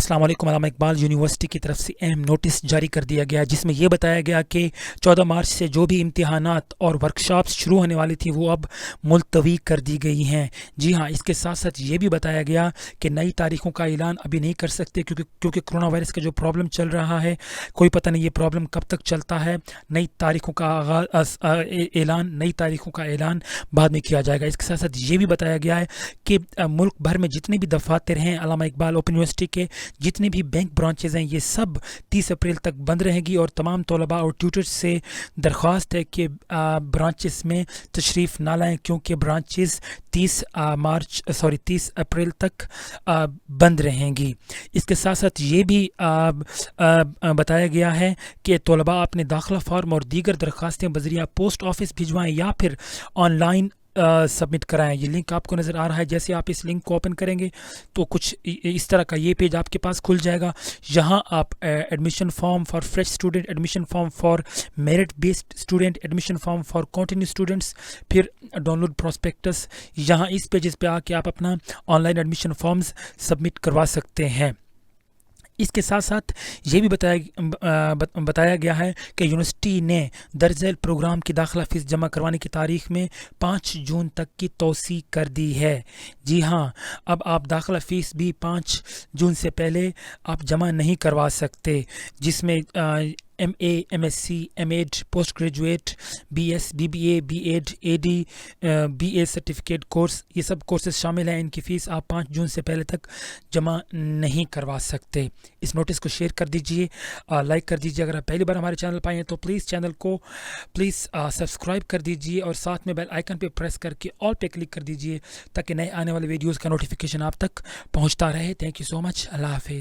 अस्सलाम वालेकुम। अल्लामा इकबाल यूनिवर्सिटी की तरफ से अहम नोटिस जारी कर दिया गया जिसमें यह बताया गया कि 14 मार्च से जो भी इम्तिहानात और वर्कशॉप्स शुरू होने वाली थी वो अब मुलतवी कर दी गई हैं। जी हाँ, इसके साथ साथ ये भी बताया गया कि नई तारीखों का ऐलान अभी नहीं कर सकते क्योंकि कोरोना वायरस का जो प्रॉब्लम चल रहा है, कोई पता नहीं ये प्रॉब्लम कब तक चलता है। नई तारीखों का नई तारीखों का ऐलान बाद में किया जाएगा। इसके साथ साथ ये भी बताया गया है कि मुल्क भर में जितने भी दफातर हैं अल्लामा इकबाल ओपन यूनिवर्सिटी के, जितने भी बैंक ब्रांचेज़ हैं, ये सब 30 अप्रैल तक बंद रहेगी और तमाम तलबा और ट्यूटर्स से दरख्वास्त है कि ब्रांचेस में तशरीफ़ ना लाएँ क्योंकि ब्रांचेस 30 अप्रैल तक बंद रहेंगी। इसके साथ साथ ये भी बताया गया है कि तलबा अपने दाखिला फार्म और दीगर दरख्वास्तें बज़रिया पोस्ट ऑफिस भिजवाएँ या फिर ऑनलाइन सबमिट कराएं। ये लिंक आपको नज़र आ रहा है। जैसे आप इस लिंक को ओपन करेंगे तो कुछ इस तरह का ये पेज आपके पास खुल जाएगा। यहाँ आप admission form for fresh student, admission form for merit based student, admission form for continue students, फिर डाउनलोड प्रोस्पेक्टस, यहाँ इस पेजेस पे आके आप अपना ऑनलाइन एडमिशन फॉर्म्स सबमिट करवा सकते हैं। इसके साथ साथ ये भी बताया गया है कि यूनिवर्सिटी ने दर्ज झेल प्रोग्राम की दाखिला फ़ीस जमा करवाने की तारीख में 5 जून तक की तौसी कर दी है। जी हाँ, अब आप दाखिला फ़ीस भी 5 जून से पहले आप जमा नहीं करवा सकते, जिसमें MA, MSc, MAd, post graduate, BS, BBA, BEd, AD, BA certificate course, ये सब कोर्सेज शामिल हैं। इनकी फ़ीस आप 5 जून से पहले तक जमा नहीं करवा सकते। इस नोटिस को शेयर कर दीजिए, लाइक कर दीजिए। अगर आप पहली बार हमारे चैनल पर आए हैं तो प्लीज़ चैनल को सब्सक्राइब कर दीजिए और साथ में बेल आइकन पे प्रेस करके ऑल पे क्लिक कर दीजिए ताकि नए आने वाले वीडियोज़ का नोटिफिकेशन आप तक पहुँचता रहे। Thank you so much. अल्लाह हाफिज़।